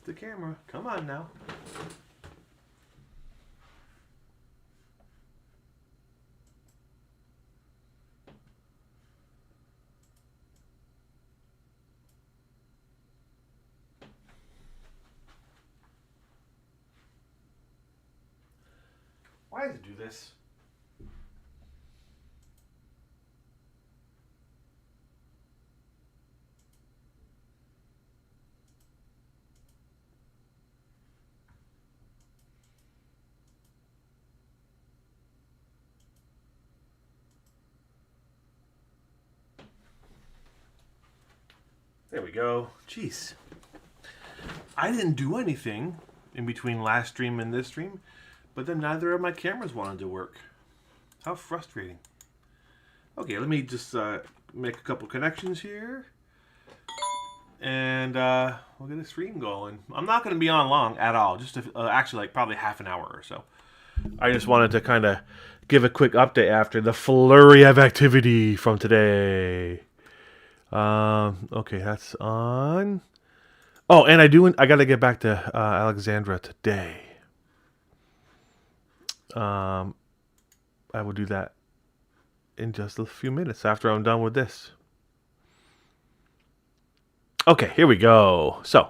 the camera. Come on now. Why does it do this? There we go. Jeez. I didn't do anything in between last stream and this stream, but then neither of my cameras wanted to work. How frustrating. Okay, let me just make a couple connections here. And we'll get a stream going. I'm not going to be on long at all. Just actually like probably half an hour or so. I just wanted to kind of give a quick update after the flurry of activity from today. Okay, that's on. Oh, and I got to get back to Alexandra today. I will do that in just a few minutes after I'm done with this. Okay, here we go. So,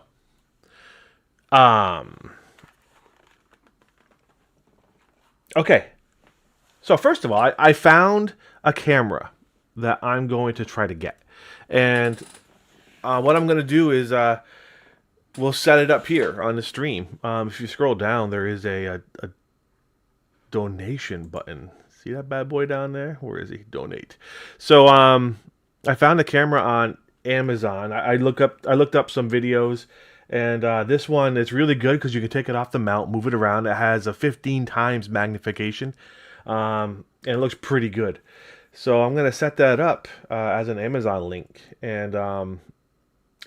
okay. So first of all, I found a camera that I'm going to try to get. And what I'm going to do is we'll set it up here on the stream. If you scroll down, there is a donation button. See that bad boy down there? Where is he? Donate. So I found a camera on Amazon. I looked up some videos, and this one is really good because you can take it off the mount, move it around. It has a 15 times magnification, and it looks pretty good. So I'm gonna set that up as an Amazon link, and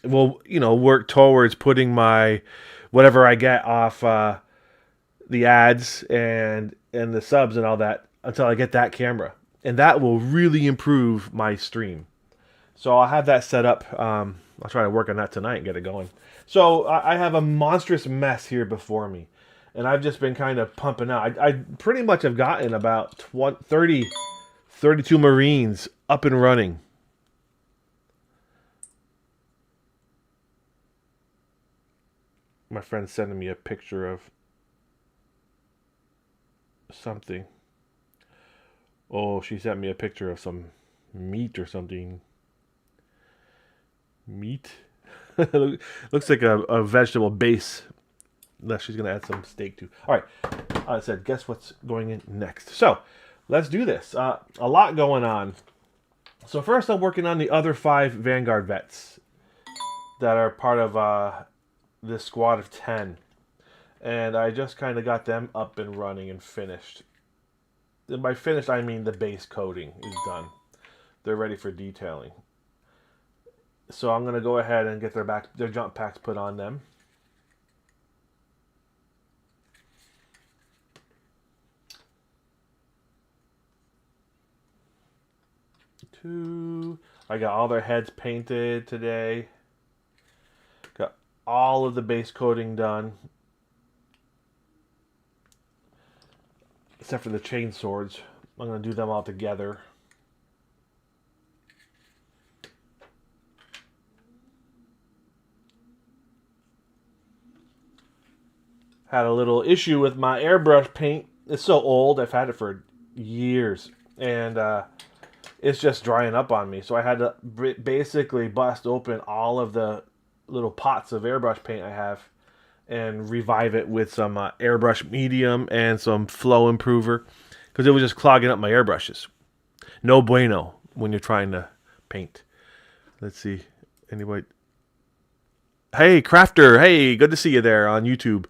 we'll work towards putting my whatever I get off the ads and the subs and all that until I get that camera, and that will really improve my stream. So I'll have that set up. I'll try to work on that tonight and get it going. So I have a monstrous mess here before me, and I've just been kind of pumping out. I pretty much have gotten about 32 Marines up and running. My friend's sending me a picture of something. Oh, she sent me a picture of some meat or something. Meat? Looks like a vegetable base that she's going to add some steak to. All right. I said, guess what's going in next? So, let's do this. A lot going on. So first I'm working on the other 5 Vanguard vets that are part of this squad of 10. And I just kind of got them up and running and finished. And by finished, I mean the base coating is done. They're ready for detailing. So I'm going to go ahead and get their jump packs put on them. I got all their heads painted today. Got all of the base coating done. Except for the chain swords. I'm going to do them all together. Had a little issue with my airbrush paint. It's so old. I've had it for years. And it's just drying up on me. So I had to basically bust open all of the little pots of airbrush paint I have and revive it with some airbrush medium and some flow improver because it was just clogging up my airbrushes. No bueno when you're trying to paint. Let's see. Anybody? Hey, Crafter. Hey, good to see you there on YouTube.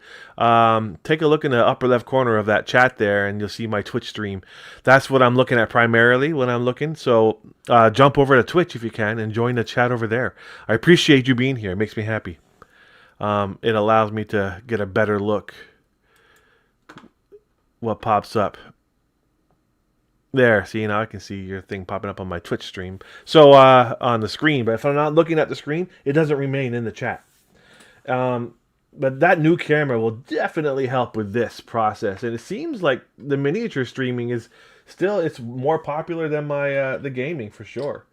Take a look in the upper left corner of that chat there, and you'll see my Twitch stream. That's what I'm looking at primarily when I'm looking. So jump over to Twitch if you can and join the chat over there. I appreciate you being here. It makes me happy. It allows me to get a better look what pops up. There, see, now I can see your thing popping up on my Twitch stream. So, on the screen, but if I'm not looking at the screen, it doesn't remain in the chat. But that new camera will definitely help with this process. And it seems like the miniature streaming is still it's more popular than my the gaming for sure.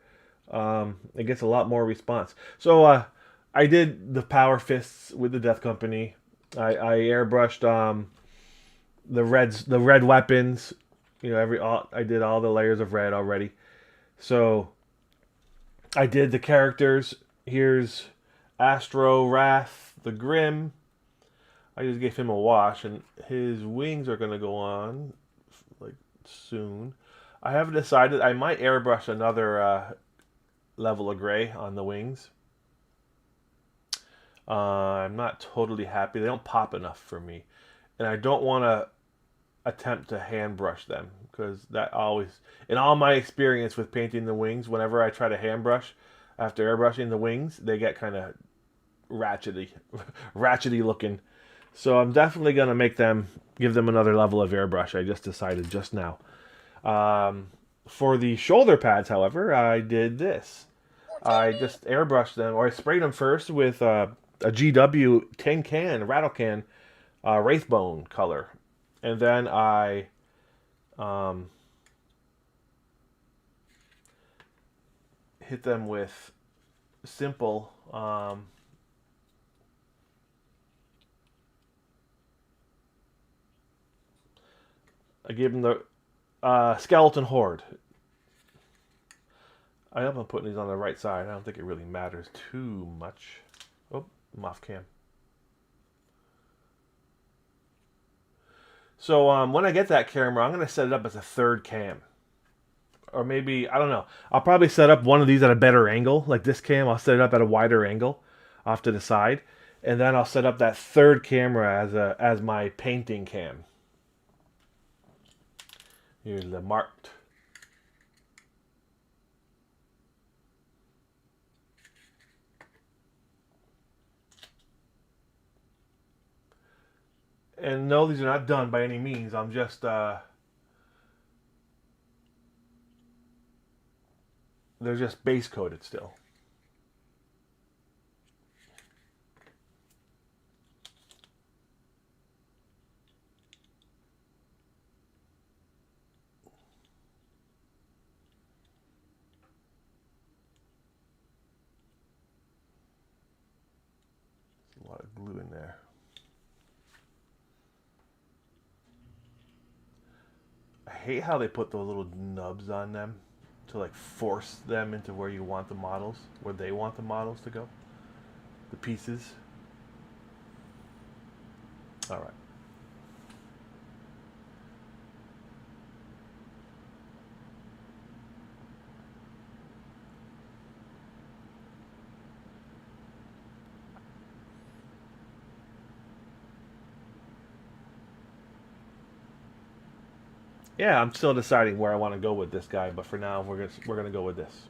It gets a lot more response. So I did the power fists with the Death Company. I airbrushed the red weapons. You know, I did all the layers of red already. So I did the characters. Here's Astro Wrath, the Grim. I just gave him a wash, and his wings are gonna go on like soon. I haven't decided. I might airbrush another level of gray on the wings. I'm not totally happy. They don't pop enough for me, and I don't want to attempt to hand brush them because that always, in all my experience with painting the wings, whenever I try to hand brush after airbrushing the wings, they get kind of ratchety, ratchety looking. So I'm definitely gonna give them another level of airbrush. I just decided just now. For the shoulder pads, however, I did this. I just airbrushed them, or I sprayed them first with a GW tin can, rattle can, Wraithbone color, and then I hit them with simple. I gave them the skeleton horde. I hope I'm putting these on the right side. I don't think it really matters too much. Oh, I'm off cam. So when I get that camera, I'm going to set it up as a third cam. Or maybe, I don't know. I'll probably set up one of these at a better angle. Like this cam, I'll set it up at a wider angle off to the side. And then I'll set up that third camera as my painting cam. Here's the marked. And no, these are not done by any means. I'm just they're just base coated still. There's a lot of glue in there. I hate how they put the little nubs on them to like force them into where you want the models, where they want the models to go. The pieces. All right. Yeah, I'm still deciding where I want to go with this guy, but for now we're gonna go with this.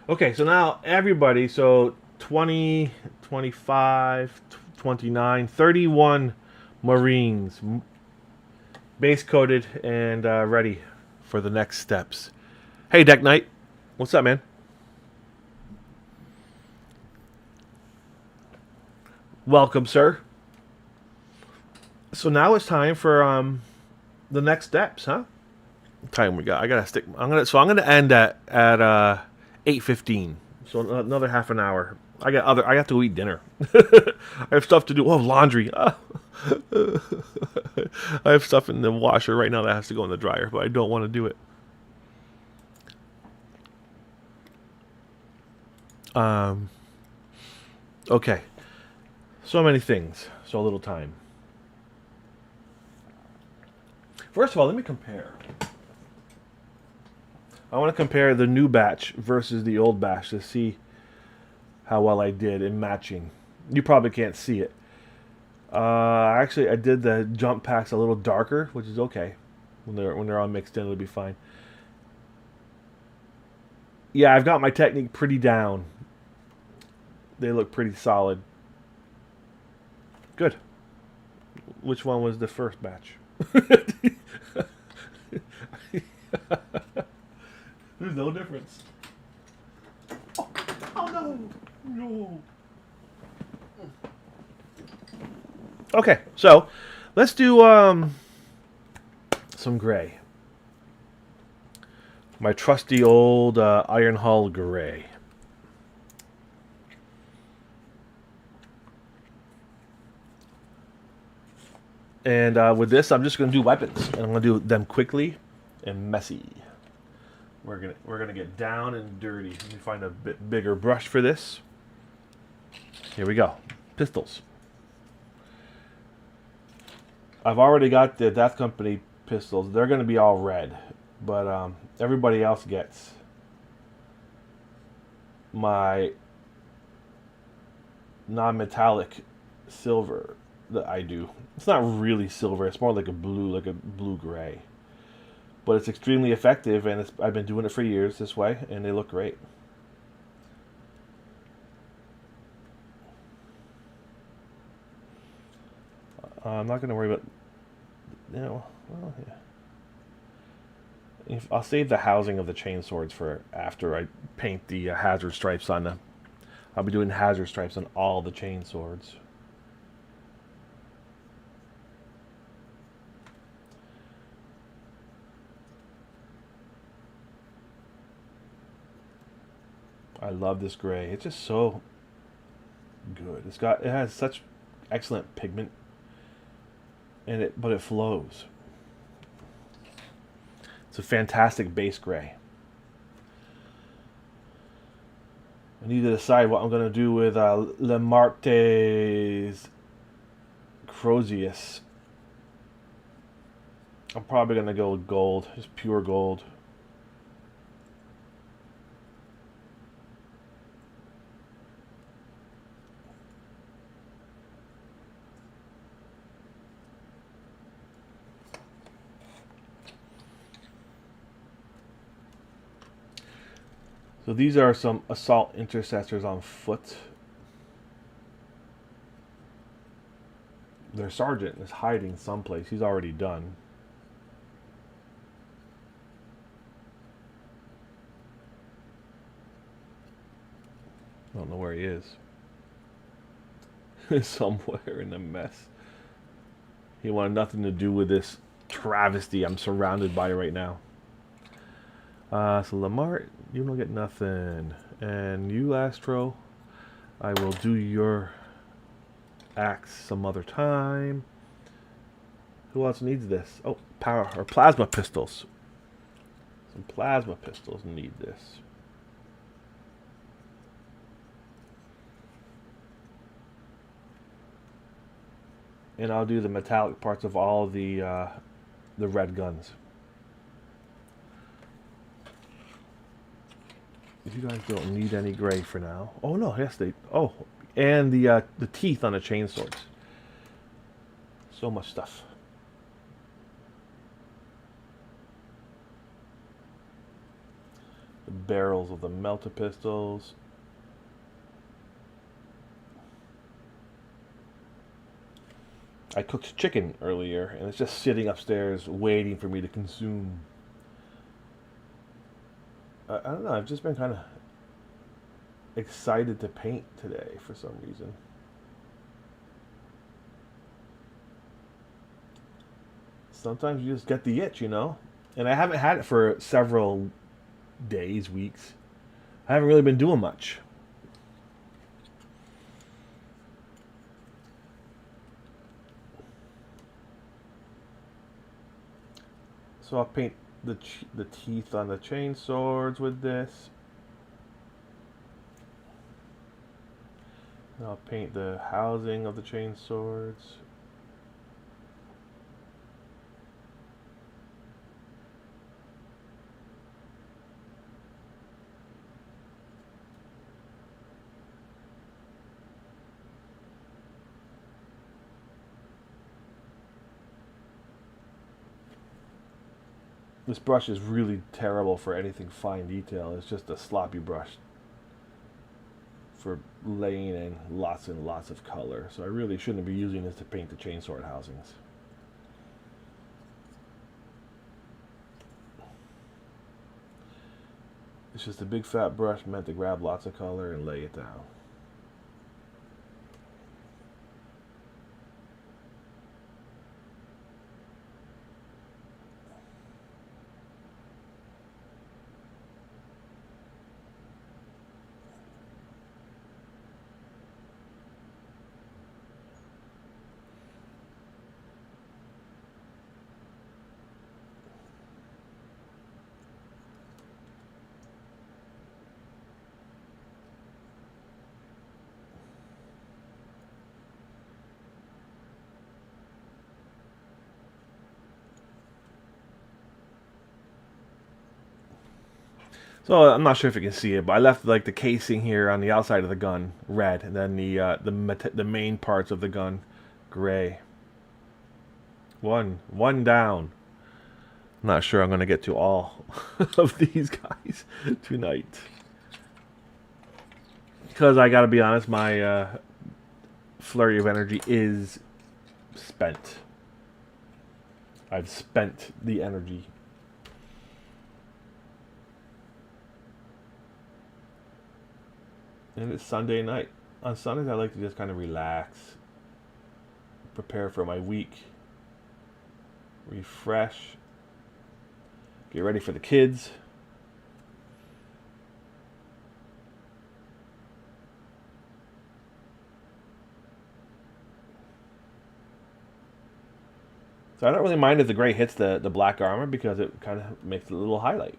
Okay, so now everybody, so 20, 25, 29, 31 Marines, base coated and ready for the next steps. Hey, Deck Knight, what's up, man? Welcome, sir. So now it's time for the next steps, huh? What time we got? I gotta stick. I'm gonna end at 8:15. So another half an hour. I have to go eat dinner. I have stuff to do. Oh, laundry. I have stuff in the washer right now that has to go in the dryer, but I don't want to do it. Um. Okay. So many things. So little time. First of all, let me compare. I want to compare the new batch versus the old batch to see how well I did in matching. You probably can't see it. Actually, I did the jump packs a little darker, which is okay. When they're all mixed in, it'll be fine. Yeah, I've got my technique pretty down. They look pretty solid Good. Which one was the first batch? There's no difference. Oh no! No. Okay, so let's do some gray. My trusty old Iron Hull gray. And with this, I'm just going to do weapons, and I'm going to do them quickly and messy. We're gonna get down and dirty. Let me find a bit bigger brush for this. Here we go. Pistols. I've already got the Death Company pistols. They're going to be all red, but everybody else gets my non-metallic silver that I do. It's not really silver. It's more like a blue gray. But it's extremely effective, and I've been doing it for years this way, and they look great. I'm not going to worry about, well, yeah. I'll save the housing of the chain swords for after I paint the hazard stripes on them. I'll be doing hazard stripes on all the chain swords. I love this gray. It's just so good. It has such excellent pigment but it flows. It's a fantastic base gray. I need to decide what I'm going to do with Le Marte's Crozius. I'm probably going to go with gold, just pure gold. So these are some assault intercessors on foot. Their sergeant is hiding someplace. He's already done. I don't know where he is. Somewhere in a mess. He wanted nothing to do with this travesty I'm surrounded by right now. So Lamar, you don't get nothing. And you, Astro, I will do your axe some other time. Who else needs this? Oh, power or plasma pistols. Some plasma pistols need this. And I'll do the metallic parts of all the red guns. You guys don't need any gray for now. Oh no, yes they. Oh, and the teeth on the chain swords. So much stuff. The barrels of the melter pistols. I cooked chicken earlier, and it's just sitting upstairs waiting for me to consume. I don't know, I've just been kind of excited to paint today for some reason. Sometimes you just get the itch, you know? And I haven't had it for several days, weeks. I haven't really been doing much. So I'll paint the teeth on the chain swords with this. And I'll paint the housing of the chain swords. This brush is really terrible for anything fine detail. It's just a sloppy brush for laying in lots and lots of color. So I really shouldn't be using this to paint the chainsword housings. It's just a big fat brush meant to grab lots of color and lay it down. So I'm not sure if you can see it, but I left like the casing here on the outside of the gun red, and then the main parts of the gun gray. One down. I'm not sure I'm gonna get to all of these guys tonight, because I gotta be honest, my flurry of energy is spent. I've spent the energy. And it's Sunday night. On Sundays, I like to just kind of relax, prepare for my week, refresh, get ready for the kids. So I don't really mind if the gray hits the black armor, because it kind of makes it a little highlight.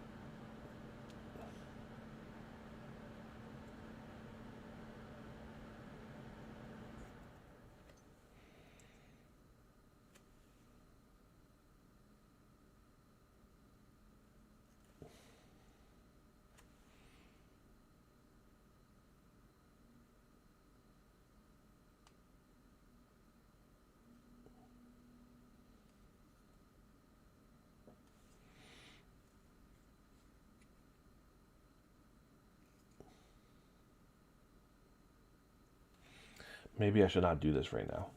Maybe I should not do this right now.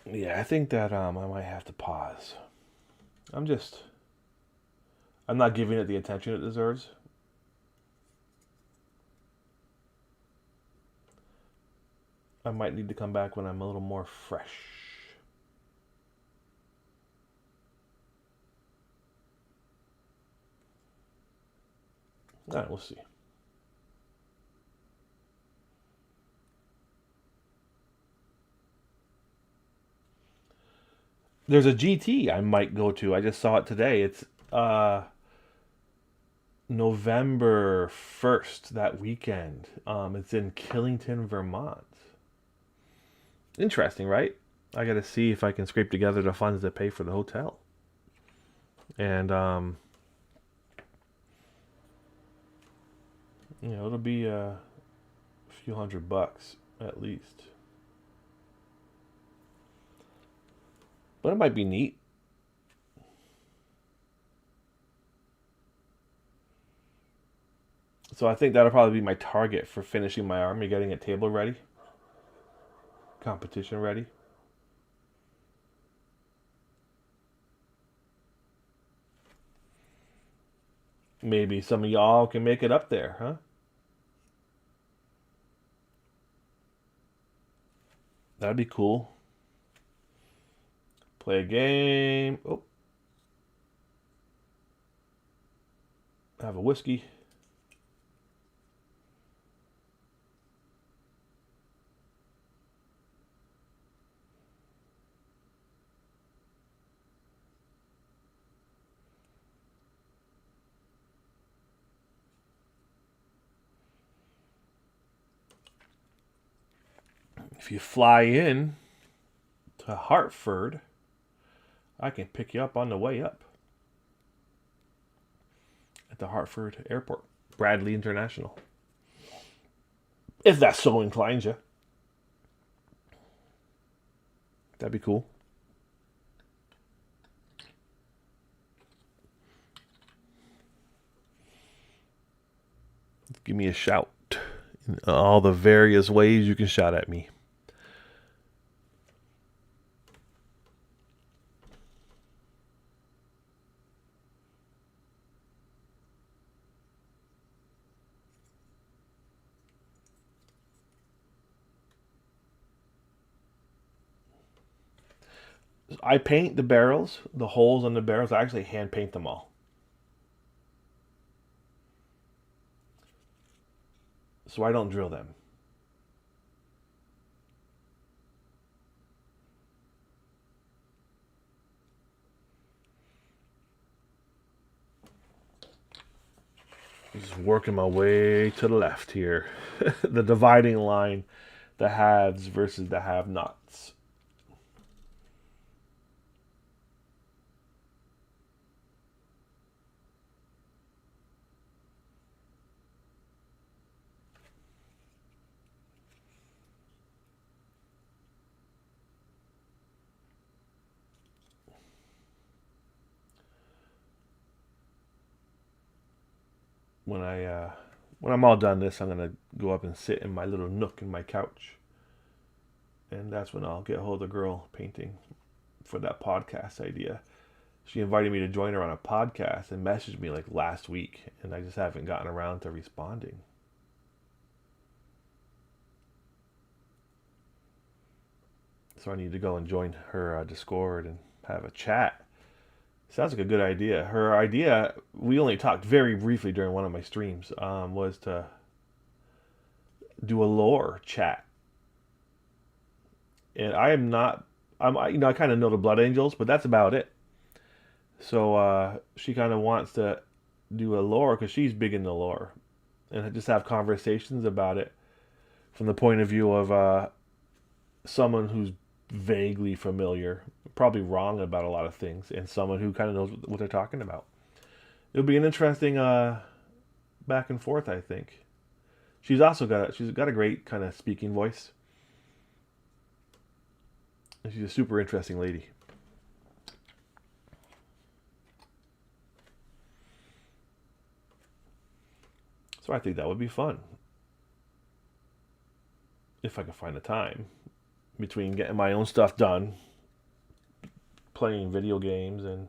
Yeah, I think that I might have to pause. I'm not giving it the attention it deserves. I might need to come back when I'm a little more fresh. All right, we'll see. There's a GT I might go to. I just saw it today. It's November 1st, that weekend. It's in Killington, Vermont. Interesting, right? I got to see if I can scrape together the funds to pay for the hotel. And it'll be a few $100 at least. But it might be neat. So I think that'll probably be my target for finishing my army, getting a table ready, competition ready. Maybe some of y'all can make it up there, huh? That'd be cool. Play a game. Oh. Have a whiskey. If you fly in to Hartford, I can pick you up on the way up at the Hartford Airport, Bradley International. If that so inclines you. That'd be cool. give me a shout in all the various ways you can shout at me. I paint the barrels, the holes on the barrels. I actually hand paint them all. So I don't drill them. Just working my way to the left here. The dividing line, the haves versus the have-nots. When I'm all done this, I'm gonna go up and sit in my little nook in my couch, and that's when I'll get a hold of the girl painting for that podcast idea. She invited me to join her on a podcast and messaged me like last week, and I just haven't gotten around to responding. So I need to go and join her Discord and have a chat. Sounds like a good idea. Her idea, we only talked very briefly during one of my streams, was to do a lore chat. And I am not, I kind of know the Blood Angels, but that's about it. So she kind of wants to do a lore because she's big in the lore, and just have conversations about it from the point of view of someone who's vaguely familiar, probably wrong about a lot of things, and someone who kind of knows what they're talking about. It'll be an interesting back and forth, I think. She's got a great kind of speaking voice, and she's a super interesting lady. So I think that would be fun if I could find the time between getting my own stuff done, playing video games, and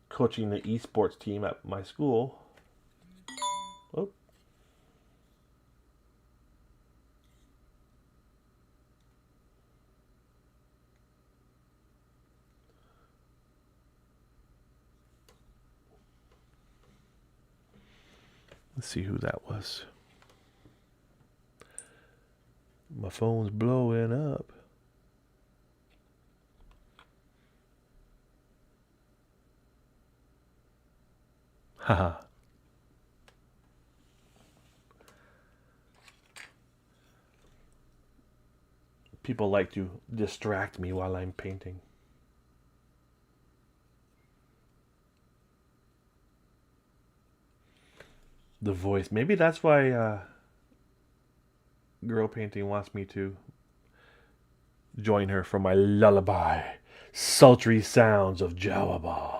coaching the esports team at my school. Oh. Let's see who that was. My phone's blowing up. Haha. People like to distract me while I'm painting. The voice. Maybe that's why girl painting wants me to join her for my lullaby. Sultry sounds of Jawaballs.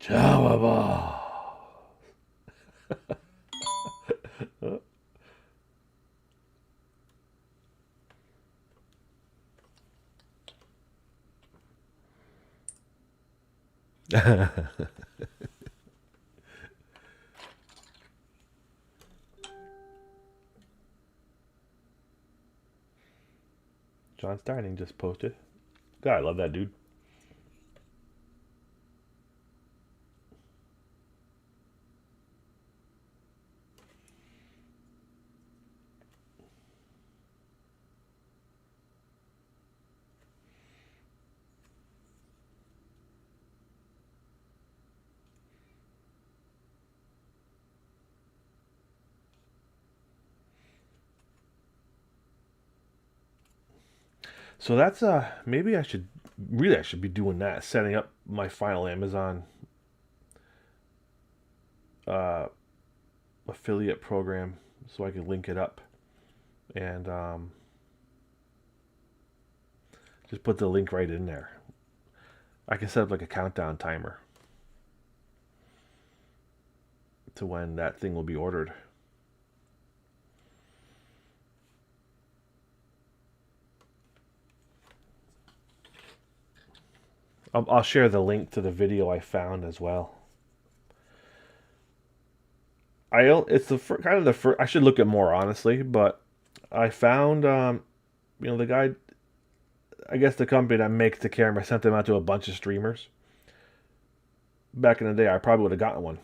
Jawaballs. John Steining just posted. God, I love that dude. So that's maybe I should be doing that, setting up my final Amazon uh affiliate program so I can link it up and Just put the link right in there. I can set up like a countdown timer to when that thing will be ordered. I'll share the link to the video I found as well. It's the kind of the first. I should look at more honestly, but I found the guy. I guess the company that makes the camera sent them out to a bunch of streamers. Back in the day, I probably would have gotten one.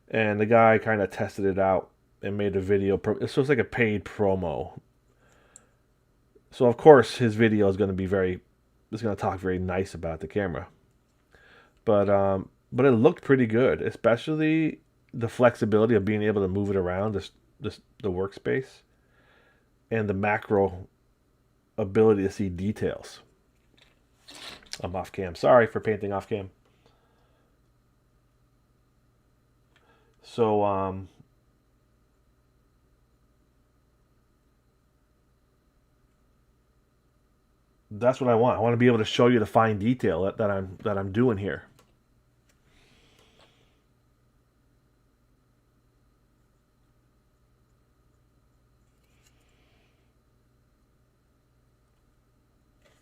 And the guy kind of tested it out and made a video. So it's like a paid promo. So of course his video is going to be it's going to talk very nice about the camera. But it looked pretty good, especially the flexibility of being able to move it around the workspace and the macro ability to see details. I'm off cam. Sorry for painting off cam. So that's what I want. I want to be able to show you the fine detail that I'm doing here.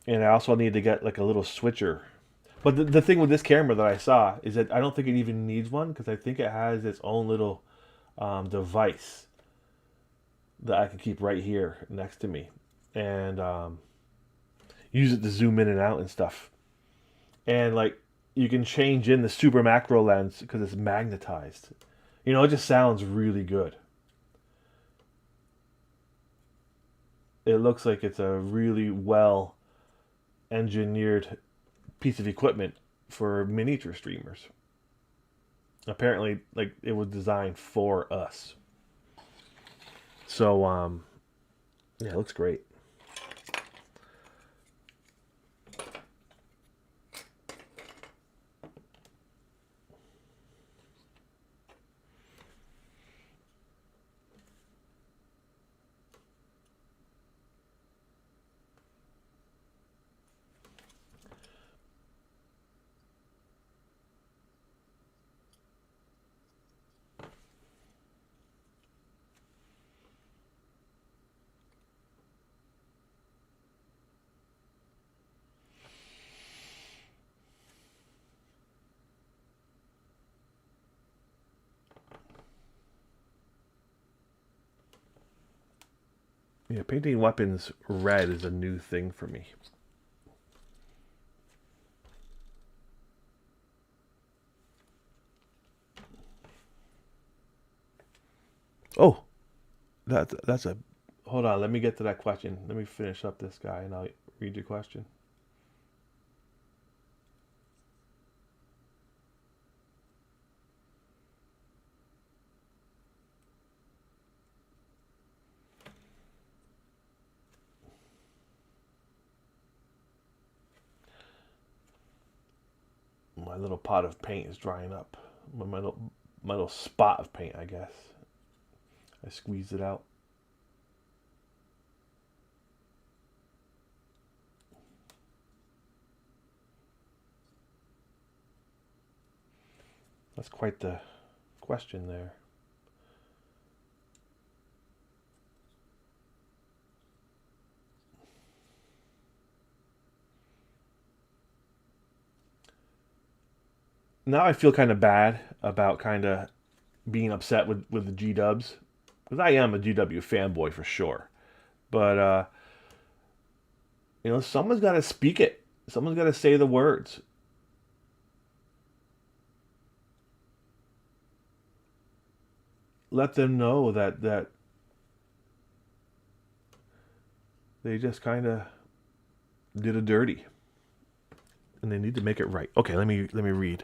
And I also need to get like a little switcher. But the thing with this camera that I saw is that I don't think it even needs one, because I think it has its own little device that I can keep right here next to me and use it to zoom in and out and stuff. And like you can change in the super macro lens because it's magnetized. It just sounds really good. It looks like it's a really well engineered piece of equipment for miniature streamers. Apparently, like, it was designed for us. So yeah, it looks great. Yeah, painting weapons red is a new thing for me. Oh, that's a. Hold on, let me get to that question. Let me finish up this guy, and I'll read your question. My little pot of paint is drying up. My little spot of paint, I guess. I squeezed it out. That's quite the question there. Now I feel kind of bad about kind of being upset with the G Dubs, because I am a GW fanboy for sure. But someone's got to speak it. Someone's got to say the words. Let them know that they just kind of did a dirty, and they need to make it right. Okay, let me read.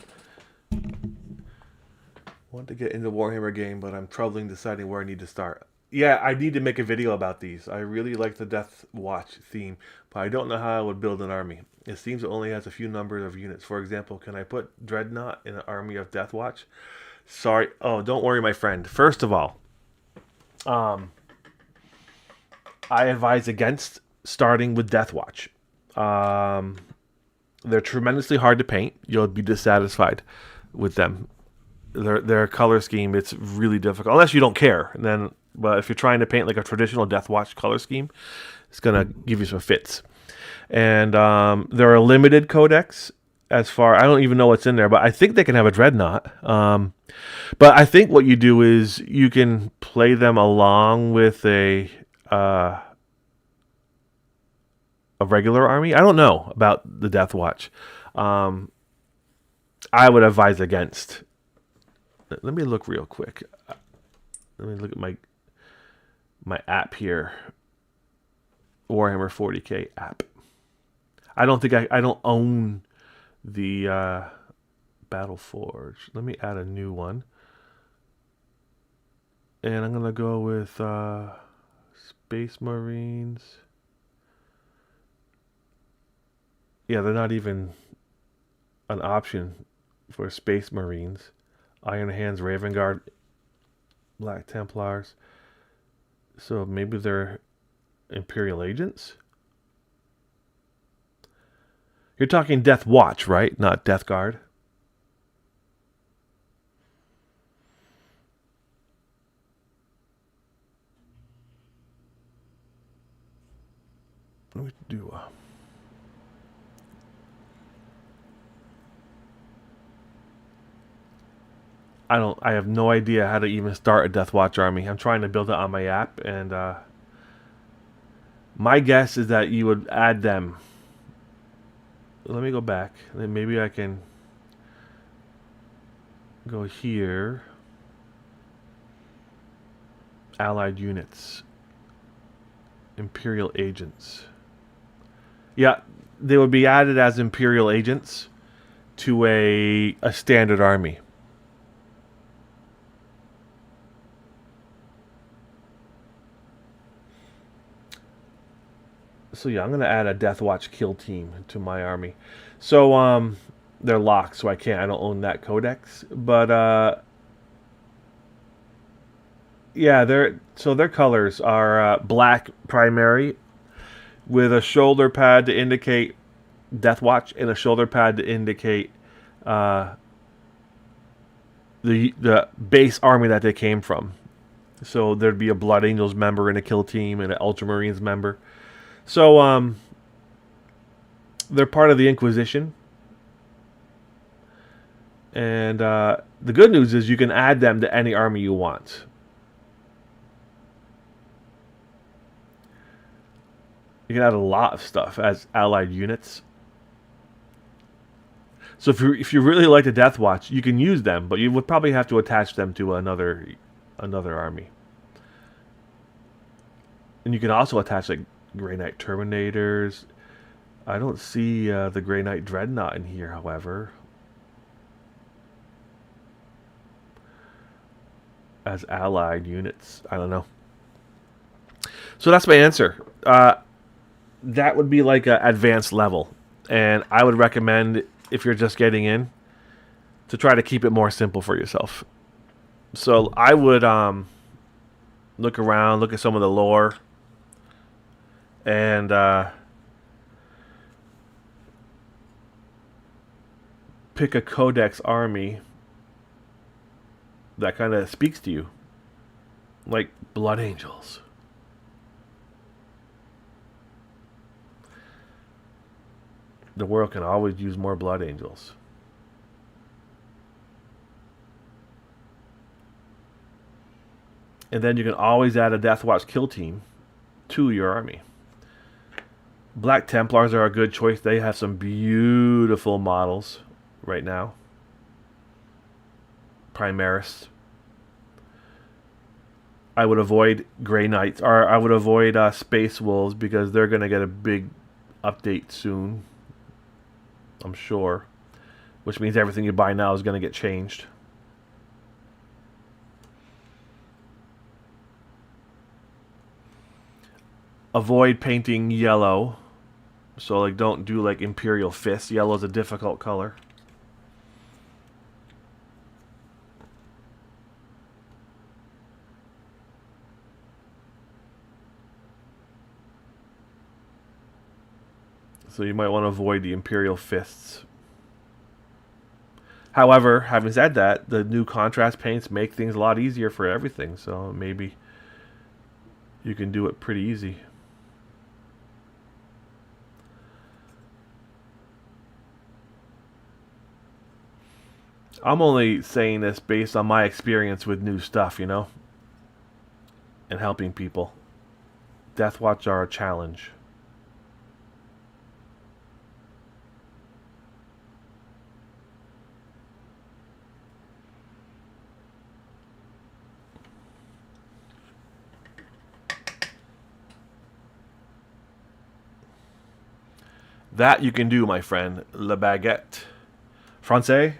I want to get into Warhammer game, but I'm troubling deciding where I need to start. Yeah, I need to make a video about these. I really like the Death Watch theme, but I don't know how I would build an army. It seems it only has a few number of units. For example, can I put Dreadnought in an army of Death Watch? Sorry. Oh, don't worry, my friend. First of all, I advise against starting with Death Watch. They're tremendously hard to paint. You'll be dissatisfied with them. Their color scheme, it's really difficult unless you don't care. And then, but if you're trying to paint like a traditional Death Watch color scheme, it's gonna give you some fits. And they're a limited codex. As far I don't even know what's in there, but I think they can have a dreadnought. But I think what you do is you can play them along with a regular army. I don't know about the Death Watch. I would advise against. Let me look real quick. Let me look at my app here. Warhammer 40K app. I don't think I don't own the Battle Forge. Let me add a new one. And I'm gonna go with Space Marines. Yeah, they're not even an option for Space Marines. Iron Hands, Raven Guard, Black Templars. So maybe they're Imperial agents? You're talking Death Watch, right? Not Death Guard. What do we do? I have no idea how to even start a Death Watch army. I'm trying to build it on my app, and my guess is that you would add them. Let me go back. Then maybe I can go here. Allied units. Imperial agents. Yeah, they would be added as Imperial agents to a standard army. So yeah, I'm gonna add a Death Watch kill team to my army. So they're locked, so I can't. I don't own that codex, but yeah, their colors are black primary with a shoulder pad to indicate Death Watch and a shoulder pad to indicate uh, the base army that they came from. So there'd be a Blood Angels member and a kill team and an Ultramarines member. So they're part of the Inquisition. And the good news is you can add them to any army you want. You can add a lot of stuff as allied units. So if you really like the Death Watch, you can use them, but you would probably have to attach them to another army. And you can also attach like Grey Knight Terminators. I don't see the Grey Knight Dreadnought in here, however. As allied units. I don't know. So that's my answer. That would be like an advanced level. And I would recommend, if you're just getting in, to try to keep it more simple for yourself. So I would look around, look at some of the lore, and pick a codex army that kind of speaks to you. Like Blood Angels. The world can always use more Blood Angels. And then you can always add a Death Watch kill team to your army. Black Templars are a good choice. They have some beautiful models right now. Primaris. I would avoid Grey Knights, or I would avoid Space Wolves, because they're going to get a big update soon, I'm sure. Which means everything you buy now is going to get changed. Avoid painting yellow. So like don't do like Imperial Fist. Yellow is a difficult color. So you might want to avoid the Imperial Fists. However, having said that, the new contrast paints make things a lot easier for everything. So maybe you can do it pretty easy. I'm only saying this based on my experience with new stuff, you know? And helping people. Deathwatch are a challenge. That you can do, my friend. Le baguette. Français?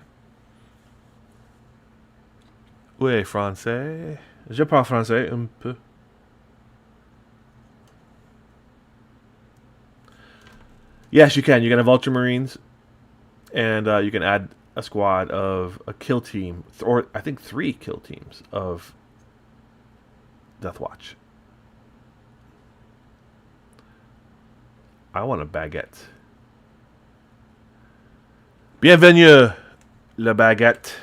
Oui, français. Je parle français un peu. Yes, you can. You can have Ultramarines, and you can add a squad of a kill team, or I think 3 kill teams of Deathwatch. I want a baguette. Bienvenue, le baguette.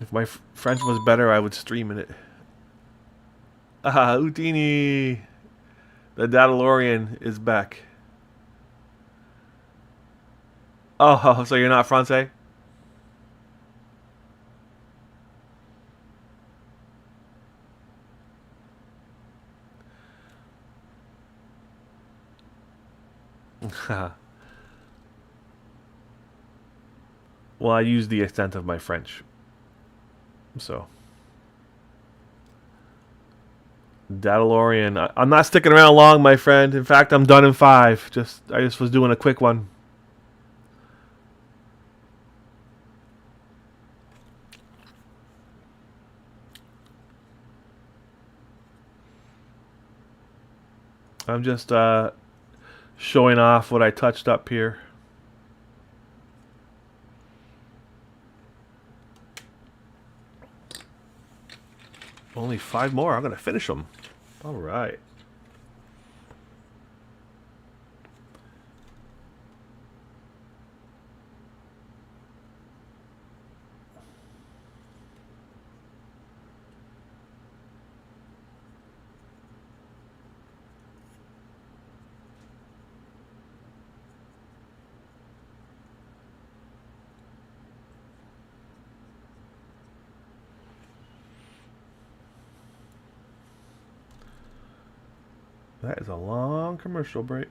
If my French was better, I would stream in it. Ah, Houdini! The Datalorian is back. Oh, so you're not Francais? Well, I use the extent of my French. So. Datalorian. I'm not sticking around long, my friend. In fact, I'm done in 5. I just was doing a quick one. I'm just showing off what I touched up here. Only 5 more. I'm going to finish them. All right. That is a long commercial break.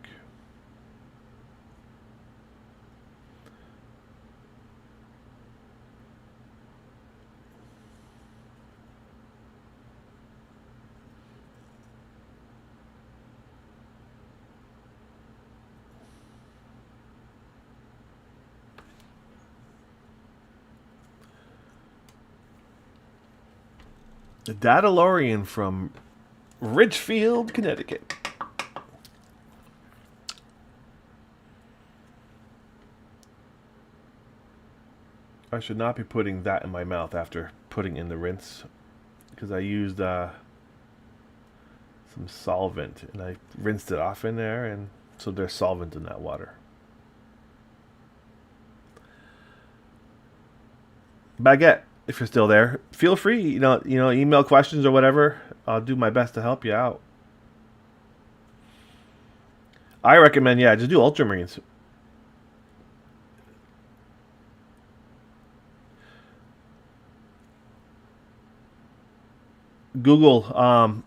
The Datalorian from Ridgefield, Connecticut. I should not be putting that in my mouth after putting in the rinse, because I used some solvent and I rinsed it off in there, and so there's solvent in that water. Baguette, if you're still there, feel free. Email questions or whatever. I'll do my best to help you out. I recommend, just do Ultramarines. Google,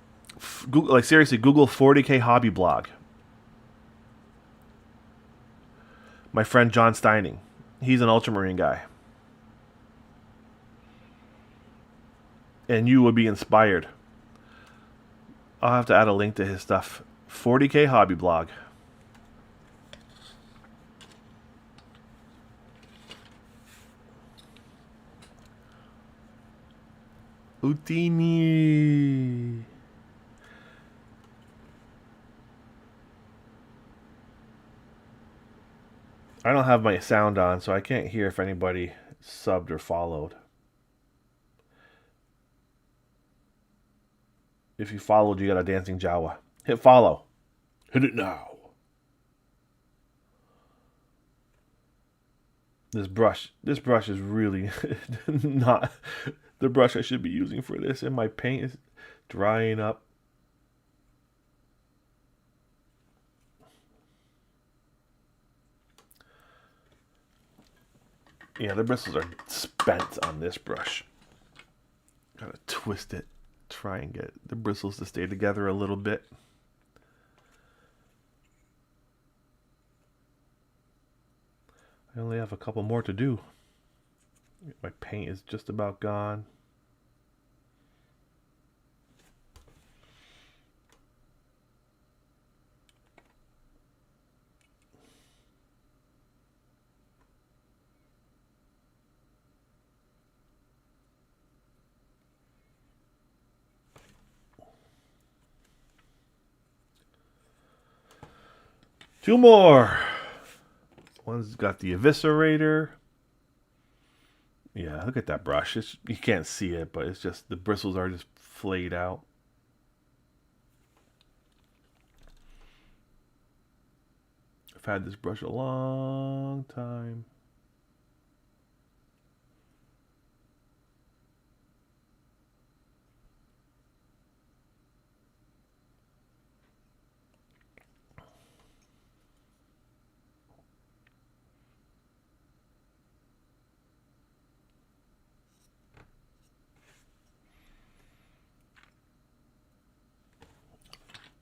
Google, seriously, Google 40K hobby blog. My friend John Steining, he's an Ultramarine guy, and you would be inspired. I'll have to add a link to his stuff. 40K hobby blog. Houdini. I don't have my sound on, so I can't hear if anybody subbed or followed. If you followed, you got a dancing Jawa. Hit follow. Hit it now. This brush is really not the brush I should be using for this, and my paint is drying up. Yeah, the bristles are spent on this brush. Gotta twist it, try and get the bristles to stay together a little bit. I only have a couple more to do. My paint is just about gone. Two more. One's got the eviscerator. Yeah, look at that brush. You can't see it, but it's just the bristles are just flayed out. I've had this brush a long time.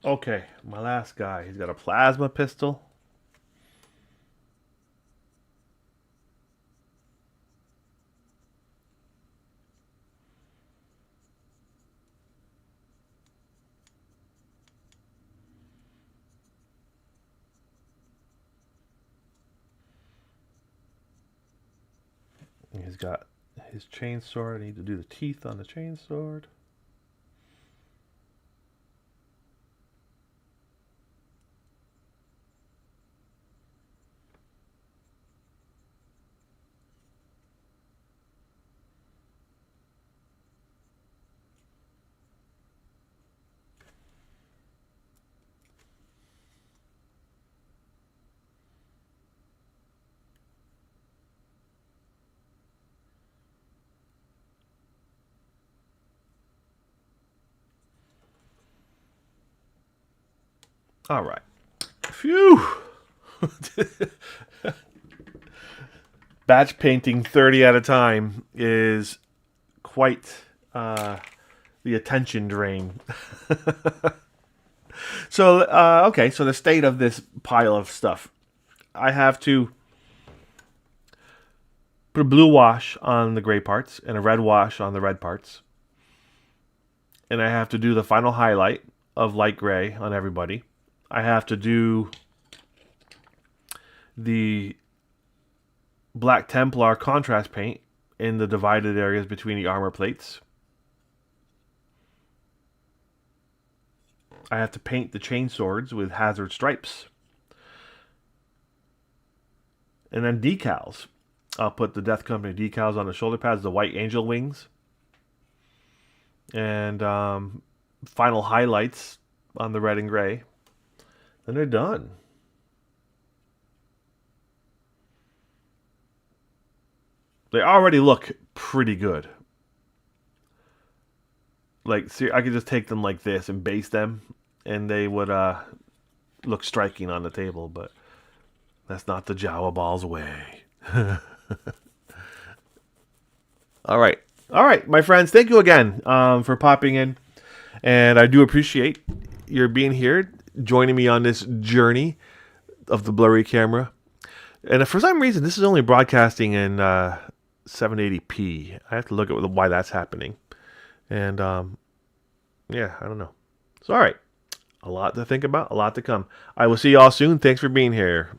Okay, my last guy. He's got a plasma pistol. He's got his chainsword. I need to do the teeth on the chainsword. All right. Phew. Batch painting 30 at a time is quite the attention drain. So, okay, so the state of this pile of stuff. I have to put a blue wash on the gray parts and a red wash on the red parts. And I have to do the final highlight of light gray on everybody. I have to do the Black Templar contrast paint in the divided areas between the armor plates. I have to paint the chain swords with hazard stripes. And then decals. I'll put the Death Company decals on the shoulder pads, the white angel wings. And final highlights on the red and gray. And they're done. They already look pretty good. Like, see, I could just take them like this and base them, and they would look striking on the table, but that's not the Jawaballs way. All right, my friends, thank you again for popping in, and I do appreciate your being here, joining me on this journey of the blurry camera. And for some reason, this is only broadcasting in 780p. I have to look at why that's happening. And, yeah, I don't know. So, all right. A lot to think about, a lot to come. I will see you all soon. Thanks for being here.